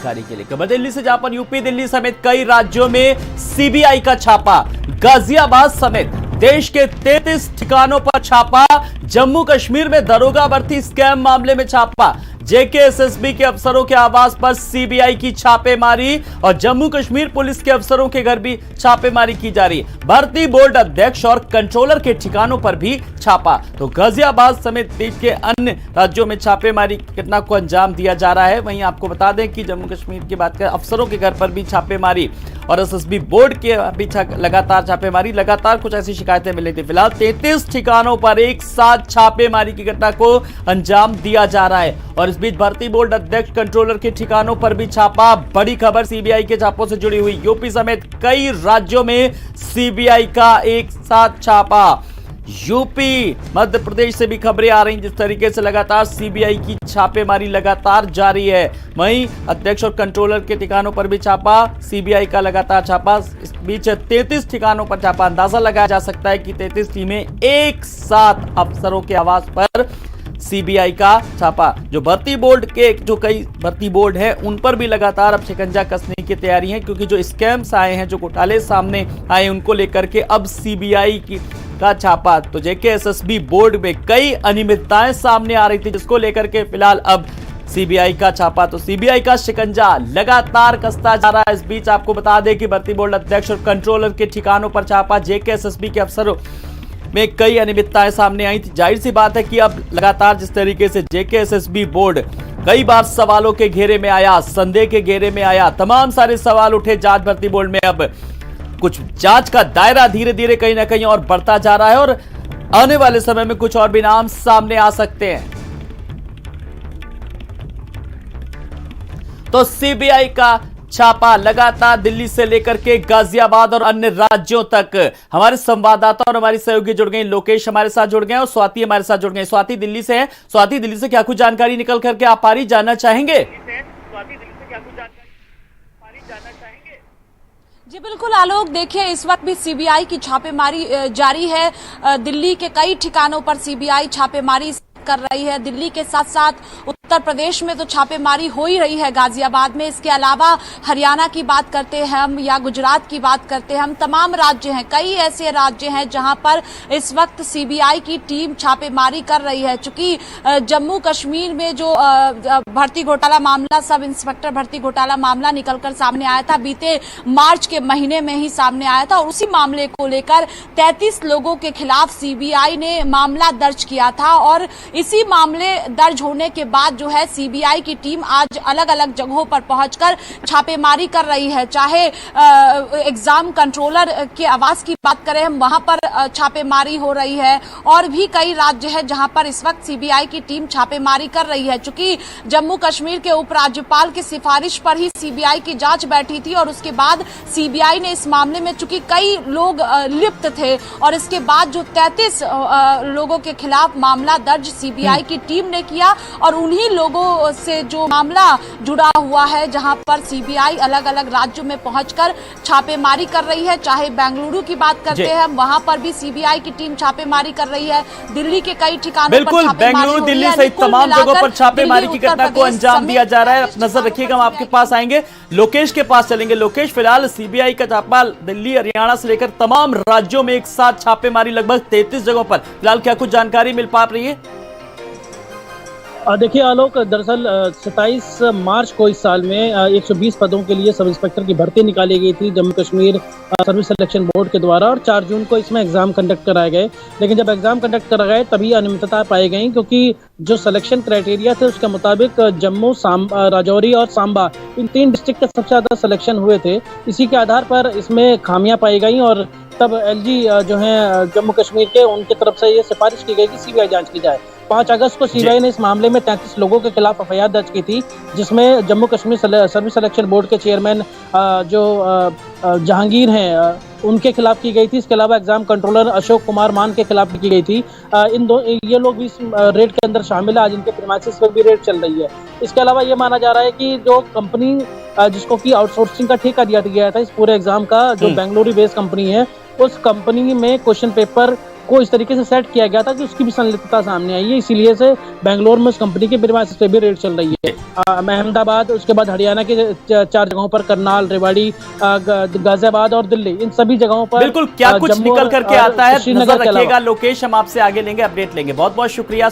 जानकारी के लिए। खबर दिल्ली से, जहां पर यूपी, दिल्ली समेत कई राज्यों में सीबीआई का छापा। गाजियाबाद समेत देश के 33 ठिकानों पर छापा। जम्मू कश्मीर में दरोगा भर्ती स्कैम मामले में छापा। जेकेएसएसबी के अफसरों के आवास पर सीबीआई की छापेमारी और जम्मू कश्मीर पुलिस के अफसरों के घर भी छापेमारी की जा रही है। भर्ती बोर्ड अध्यक्ष और कंट्रोलर के ठिकानों पर भी छापा। तो गाजियाबाद समेत देश के अन्य राज्यों में छापेमारी घटना को अंजाम दिया जा रहा है। वहीं आपको बता दें कि जम्मू कश्मीर की बात करें, अफसरों के घर पर भी छापेमारी और एसएसबी बोर्ड के भी लगातार छापेमारी। लगातार कुछ ऐसी शिकायतें मिली थी। फिलहाल 33 ठिकानों पर एक साथ छापेमारी की घटना को अंजाम दिया जा रहा है और इस बीच भर्ती बोर्ड अध्यक्ष, कंट्रोलर के ठिकानों पर भी छापा। बड़ी खबर सीबीआई के छापों से जुड़ी हुई। यूपी समेत कई राज्यों में सीबीआई का एक साथ छापा। यूपी, मध्य प्रदेश से भी खबरें आ रही हैं जिस तरीके से लगातार सीबीआई की छापेमारी लगातार जारी है। वहीं अध्यक्ष और कंट्रोलर के ठिकानों पर भी छापा, सीबीआई का लगातार छापा। इस बीच 33 ठिकानों पर छापा। अंदाजा लगाया जा सकता है कि 33 टीमें एक साथ अफसरों के आवास पर सीबीआई का छापा। जो भर्ती बोर्ड के कई भर्ती बोर्ड है उन पर भी लगातार अब शिकंजा कसने की तैयारी है, क्योंकि जो स्कैम्स आए हैं, जो घोटाले सामने आए, उनको लेकर के अब सीबीआई का छापा। तो जेकेएसएसबी बोर्ड में कई अनियमितताएं सामने आ रही थी, जिसको लेकर के फिलहाल अब सीबीआई का छापा। तो सीबीआई का शिकंजा लगातार कसता जा रहा है। इस बीच आपको बता दें कि भर्ती बोर्ड अध्यक्ष और कंट्रोलर के ठिकानों पर छापा। जेकेएसएसबी के अफसरों में कई अनियमितताएं सामने आई थी। जाहिर सी बात है कि अब लगातार जिस तरीके से जेकेएसएसबी बोर्ड कई बार सवालों के घेरे में आया, संदेह के घेरे में आया, तमाम सारे सवाल उठे जांच भर्ती बोर्ड में। अब कुछ जांच का दायरा धीरे धीरे कहीं ना कहीं और बढ़ता जा रहा है और आने वाले समय में कुछ और भी नाम सामने आ सकते हैं। तो सीबीआई का छापा लगातार दिल्ली से लेकर के गाजियाबाद और अन्य राज्यों तक। हमारे संवाददाता और हमारी सहयोगी जुड़ गए। लोकेश हमारे साथ जुड़ गए और स्वाति हमारे साथ जुड़ गए। स्वाति दिल्ली से है। स्वाति, दिल्ली से क्या कुछ जानकारी निकल करके आप पारी जानना चाहेंगे? जी बिल्कुल आलोक, देखिए इस वक्त भी सीबीआई की छापेमारी जारी है। दिल्ली के कई ठिकानों पर सीबीआई छापेमारी कर रही है। दिल्ली के साथ साथ उत्तर प्रदेश में तो छापेमारी हो ही रही है, गाजियाबाद में। इसके अलावा हरियाणा की बात करते हैं हम या गुजरात की बात करते हैं हम, तमाम राज्य हैं, कई ऐसे राज्य हैं जहां पर इस वक्त सीबीआई की टीम छापेमारी कर रही है। चूंकि जम्मू कश्मीर में जो भर्ती घोटाला मामला, सब इंस्पेक्टर भर्ती घोटाला मामला निकलकर सामने आया था, बीते मार्च के महीने में ही सामने आया था और उसी मामले को लेकर 33 लोगों के खिलाफ सीबीआई ने मामला दर्ज किया था और इसी मामले दर्ज होने के बाद जो है सीबीआई की टीम आज अलग अलग जगहों पर पहुंचकर छापेमारी कर रही है। चाहे एग्जाम कंट्रोलर के आवास की बात करें हम, वहां पर छापेमारी हो रही है और भी कई राज्य हैं जहां पर इस वक्त सीबीआई की टीम छापेमारी कर रही है। चूंकि जम्मू कश्मीर के उपराज्यपाल की सिफारिश पर ही सीबीआई की जांच बैठी थी और उसके बाद सीबीआई ने इस मामले में, चूंकि कई लोग लिप्त थे और इसके बाद जो 33 लोगों के खिलाफ मामला दर्ज सीबीआई की टीम ने किया और उन्हीं लोगों से जो मामला जुड़ा हुआ है, जहां पर सीबीआई अलग अलग राज्यों में पहुंचकर छापेमारी कर रही है। चाहे बेंगलुरु की बात करते हैं हम, वहां पर भी सीबीआई की टीम छापेमारी कर रही है। दिल्ली के कई ठिकानों पर बिल्कुल, बेंगलुरु, दिल्ली सहित तमाम जगहों पर छापेमारी की घटना को अंजाम दिया जा रहा है। नजर रखिएगा, हम आपके पास आएंगे, लोकेश के पास चलेंगे। लोकेश, फिलहाल सीबीआई का छापा दिल्ली, हरियाणा से लेकर तमाम राज्यों में एक साथ छापेमारी लगभग 33 जगहों पर। फिलहाल क्या कुछ जानकारी मिल पा रही है? देखिए आलोक, दरअसल 27 मार्च को इस साल में 120 पदों के लिए सब इंस्पेक्टर की भर्ती निकाली गई थी Jammu Kashmir service selection board के द्वारा और 4 जून को इसमें एग्जाम कंडक्ट कराए गए। लेकिन जब एग्जाम कंडक्ट कराए गए तभी अनियमितता पाई गई, क्योंकि जो सिलेक्शन क्राइटेरिया थे उसके मुताबिक जम्मू, राजौरी और सांबा, इन 3 डिस्ट्रिक्ट के सबसे ज्यादा सिलेक्शन हुए थे। इसी के आधार पर इसमें खामियां पाई गई और तब एलजी जो है जम्मू कश्मीर के, उनकी तरफ से ये सिफारिश की गई कि सीबीआई जांच की जाए। 5 अगस्त को सीबीआई ने इस मामले में 33 लोगों के खिलाफ एफआईआर दर्ज की थी, जिसमें Jammu Kashmir service selection board के चेयरमैन जो जहांगीर हैं उनके खिलाफ की गई थी। इसके अलावा एग्जाम कंट्रोलर अशोक कुमार मान के खिलाफ की गई थी। ये लोग भी इस रेड के अंदर शामिल है। आज इनके प्रीमाइसेस पर भी रेड चल रही है। इसके अलावा ये माना जा रहा है कि जो कंपनी जिसको कि आउटसोर्सिंग का ठेका दिया गया था इस पूरे एग्जाम का, जो बेंगलुरु बेस्ड कंपनी है, उस कंपनी में क्वेश्चन पेपर को इस तरीके से सेट किया गया था कि उसकी भी संलिप्तता सामने आई है। इसीलिए से बेंगलोर में उस कंपनी के बिरवास से भी रेड चल रही है। अहमदाबाद, उसके बाद हरियाणा के 4 जगहों पर, करनाल, रेवाड़ी, गाजियाबाद और दिल्ली, इन सभी जगहों पर बिल्कुल क्या कुछ जम्मू निकल करके आता है, श्रीनगर नजर के अलावा। रखिएगा। लोकेश, हम आपसे आगे लेंगे, अपडेट लेंगे। बहुत बहुत शुक्रिया।